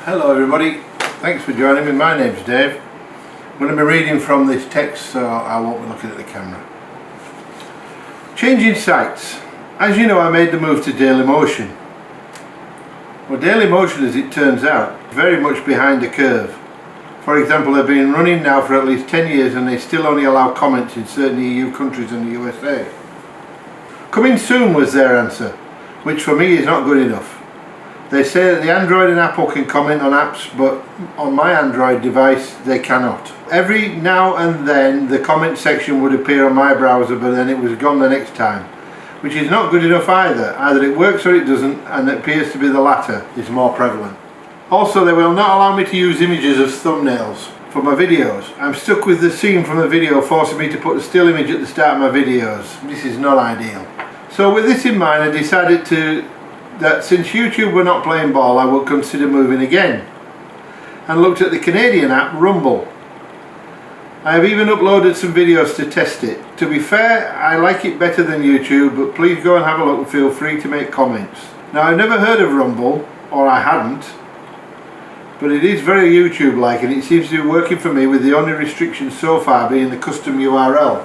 Hello everybody, thanks for joining me. My name's Dave. I'm going to be reading from this text, so I won't be looking at the camera. Changing sites. As you know, I made the move to Dailymotion. Well, Dailymotion, as it turns out, is very much behind the curve. For example, they've been running now for at least 10 years and they still only allow comments in certain EU countries and the USA. Coming soon was their answer, which for me is not good enough. They say that the Android and Apple can comment on apps, but on my Android device they cannot. Every now and then the comment section would appear on my browser, but then it was gone the next time, which is not good enough either. Either it works or it doesn't, and it appears to be the latter is more prevalent. Also, they will not allow me to use images as thumbnails for my videos. I'm stuck with the scene from the video forcing me to put a still image at the start of my videos. This is not ideal. So with this in mind, I decided that since YouTube were not playing ball, I would consider moving again, and looked at the Canadian app Rumble. I have even uploaded some videos to test it. To be fair, I like it better than YouTube, but please go and have a look and feel free to make comments. Now, I've never heard of Rumble, or I hadn't, but it is very YouTube-like, and it seems to be working for me, with the only restriction so far being the custom URL,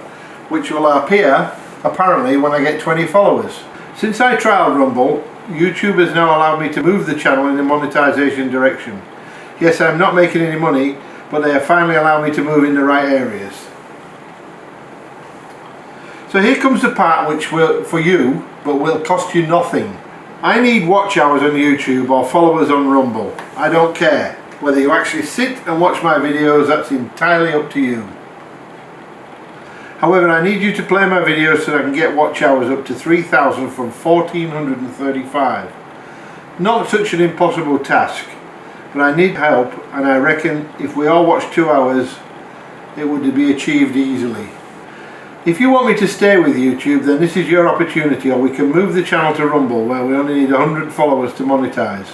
which will appear apparently when I get 20 followers. Since I trialed Rumble, YouTube has now allowed me to move the channel in the monetization direction. Yes, I'm not making any money, but they have finally allowed me to move in the right areas. So here comes the part which will, for you, but will cost you nothing. I need watch hours on YouTube or followers on Rumble. I don't care. Whether you actually sit and watch my videos, that's entirely up to you. However, I need you to play my videos so that I can get watch hours up to 3,000 from 1,435. Not such an impossible task, but I need help, and I reckon if we all watch 2 hours, it would be achieved easily. If you want me to stay with YouTube, then this is your opportunity, or we can move the channel to Rumble, where we only need 100 followers to monetize.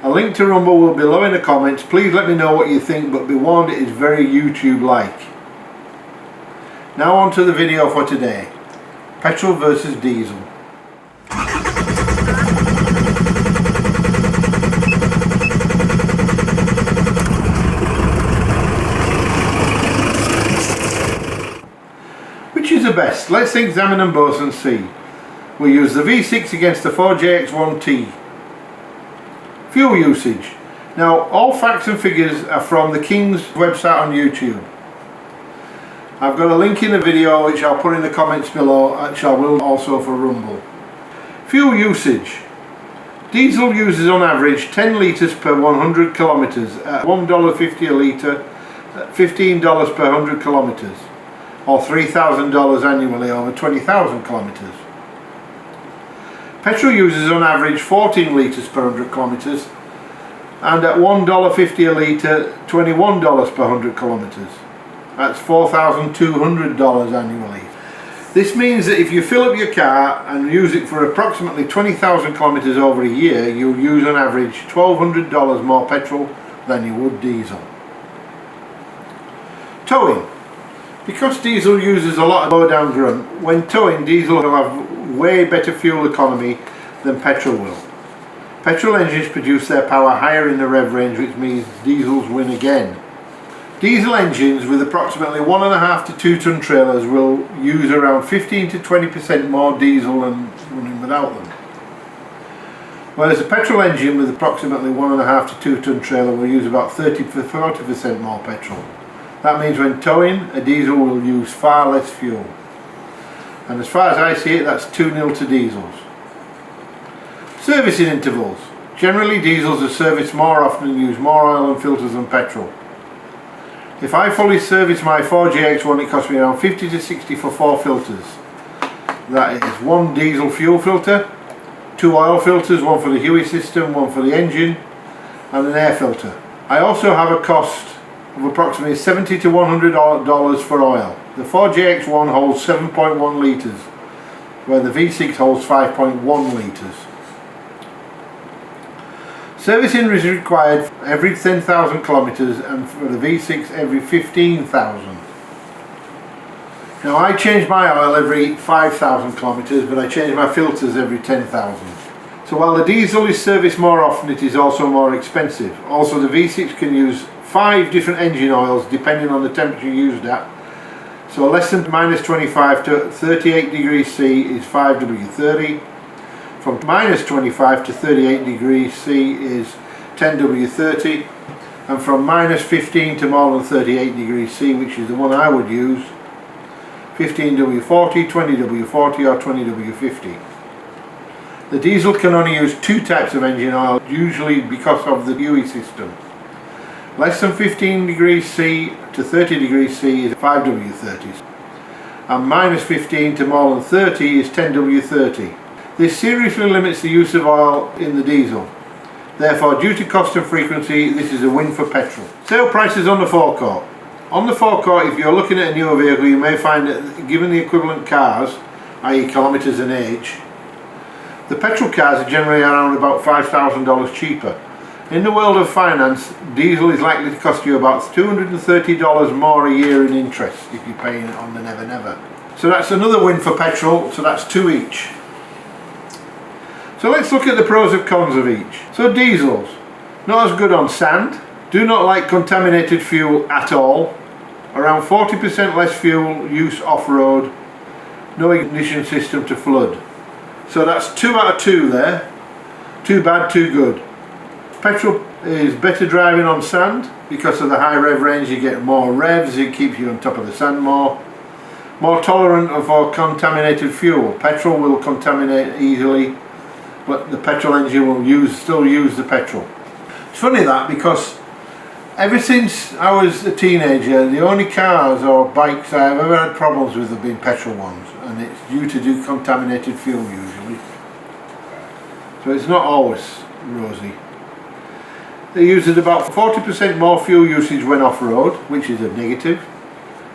A link to Rumble will be below in the comments. Please let me know what you think, but be warned, it is very YouTube-like. Now on to the video for today. Petrol versus diesel. Which is the best? Let's examine them both and see. We use the V6 against the 4JX1T. Fuel usage. Now, all facts and figures are from the King's website on YouTube. I've got a link in the video which I'll put in the comments below, which I will also for Rumble. Fuel usage. Diesel uses on average 10 litres per 100 kilometres at $1.50 a litre, at $15 per 100 kilometres, or $3,000 annually over 20,000 kilometres. Petrol uses on average 14 litres per 100 kilometres, and at $1.50 a litre, $21 per 100 kilometres. That's $4,200 annually. This means that if you fill up your car and use it for approximately 20,000 kilometres over a year, you'll use on average $1,200 more petrol than you would diesel. Towing. Because diesel uses a lot of low down grunt, when towing, diesel will have way better fuel economy than petrol will. Petrol engines produce their power higher in the rev range, which means diesels win again. Diesel engines with approximately 1.5 to 2 ton trailers will use around 15 to 20% more diesel than running without them. Whereas a petrol engine with approximately 1.5 to 2 ton trailer will use about 30 to 40% more petrol. That means when towing, a diesel will use far less fuel. And as far as I see it, that's 2-0 to diesels. Servicing intervals. Generally, diesels are serviced more often and use more oil and filters than petrol. If I fully service my 4JX1, it costs me around 50 to 60 for 4 filters. That is 1 diesel fuel filter, 2 oil filters, 1 for the HEUI system, 1 for the engine, and an air filter. I also have a cost of approximately $70 to $100 for oil. The 4JX1 holds 7.1 litres, where the V6 holds 5.1 litres. Servicing is required every 10,000 kilometres and for the V6 every 15,000. Now I change my oil every 5,000 kilometres, but I change my filters every 10,000. So while the diesel is serviced more often, it is also more expensive. Also, the V6 can use 5 different engine oils depending on the temperature used at. So less than -25 to 38 degrees C is 5W30. From -25 to 38 degrees C is 10W30. And from -15 to more than 38 degrees C, which is the one I would use, 15W40, 20W40 or 20W50. The diesel can only use 2 types of engine oil, usually because of the UE system. Less than 15 degrees C to 30 degrees C is 5W30s, and -15 to more than 30 is 10W30. This seriously limits the use of oil in the diesel. Therefore, due to cost and frequency, this is a win for petrol. Sale prices on the forecourt. On the forecourt, if you're looking at a newer vehicle, you may find that given the equivalent cars, i.e. kilometres and age, the petrol cars are generally around about $5,000 cheaper. In the world of finance, diesel is likely to cost you about $230 more a year in interest if you're paying it on the Never Never. So that's another win for petrol, so that's 2 each. So let's look at the pros and cons of each. So diesels, not as good on sand, do not like contaminated fuel at all, around 40% less fuel use off-road, no ignition system to flood. So that's 2 out of 2 there, too bad, too good. Petrol is better driving on sand because of the high rev range. You get more revs, it keeps you on top of the sand more. More tolerant for contaminated fuel. Petrol will contaminate easily, but the petrol engine will still use the petrol. It's funny that, because ever since I was a teenager, the only cars or bikes I've ever had problems with have been petrol ones, and it's due to contaminated fuel usually. So it's not always rosy. They use about 40% more fuel usage when off-road, which is a negative.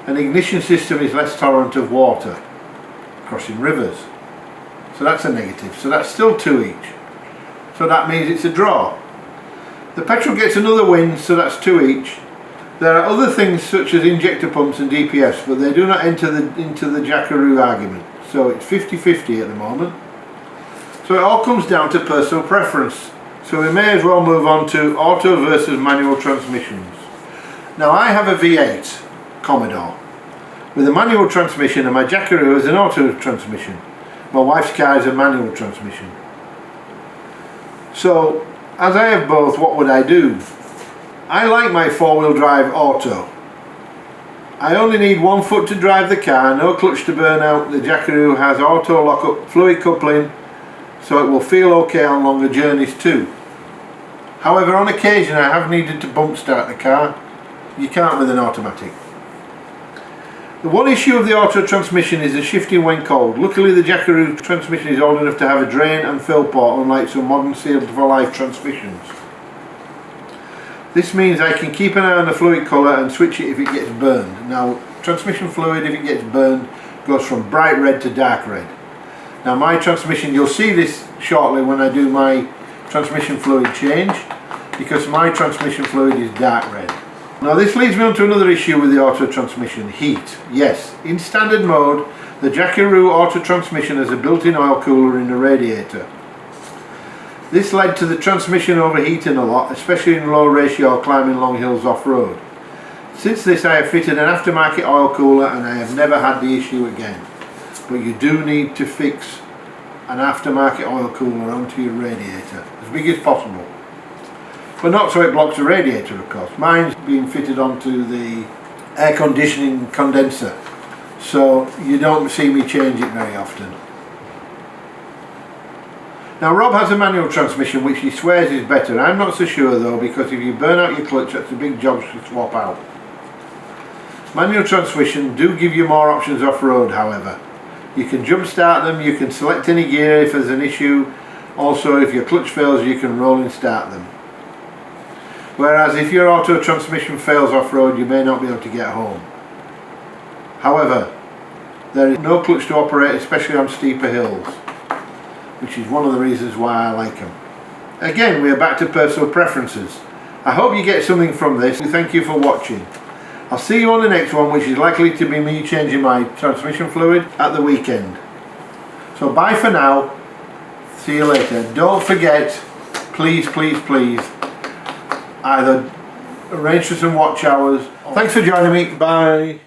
An ignition system is less tolerant of water, crossing rivers. So that's a negative. So that's still 2 each. So that means it's a draw. The petrol gets another win, so that's 2 each. There are other things such as injector pumps and DPFs, but they do not enter into the Jackaroo argument. So it's 50-50 at the moment. So it all comes down to personal preference. So we may as well move on to auto versus manual transmissions. Now I have a V8 Commodore with a manual transmission, and my Jackaroo is an auto transmission. My wife's car is a manual transmission. So as I have both, what would I do? I like my 4-wheel drive auto. I only need 1 foot to drive the car, no clutch to burn out. The Jackaroo has auto lock-up fluid coupling, so it will feel okay on longer journeys too. However, on occasion I have needed to bump start the car. You can't with an automatic. The one issue of the auto transmission is the shifting when cold. Luckily the Jackaroo transmission is old enough to have a drain and fill port, unlike some modern sealed for life transmissions. This means I can keep an eye on the fluid colour and switch it if it gets burned. Now, transmission fluid, if it gets burned, goes from bright red to dark red. Now my transmission, you'll see this shortly when I do my transmission fluid change, because my transmission fluid is dark red. Now this leads me on to another issue with the auto transmission, heat. Yes, in standard mode, the Jackaroo auto transmission has a built-in oil cooler in the radiator. This led to the transmission overheating a lot, especially in low ratio or climbing long hills off-road. Since this I have fitted an aftermarket oil cooler and I have never had the issue again. But you do need to fix an aftermarket oil cooler onto your radiator, as big as possible. But not so it blocks the radiator, of course. Mine's being fitted onto the air conditioning condenser, so you don't see me change it very often. Now Rob has a manual transmission which he swears is better. I'm not so sure though, because if you burn out your clutch, that's a big job to swap out. Manual transmission do give you more options off-road, however. You can jump start them, you can select any gear if there's an issue. Also, if your clutch fails, you can roll and start them. Whereas if your auto transmission fails off-road, you may not be able to get home. However, there is no clutch to operate, especially on steeper hills, which is one of the reasons why I like them. Again, we are back to personal preferences. I hope you get something from this. Thank you for watching. I'll see you on the next one, which is likely to be me changing my transmission fluid at the weekend. So bye for now. See you later. Don't forget, please, either arrange for some watch hours. Thanks for joining me. Bye.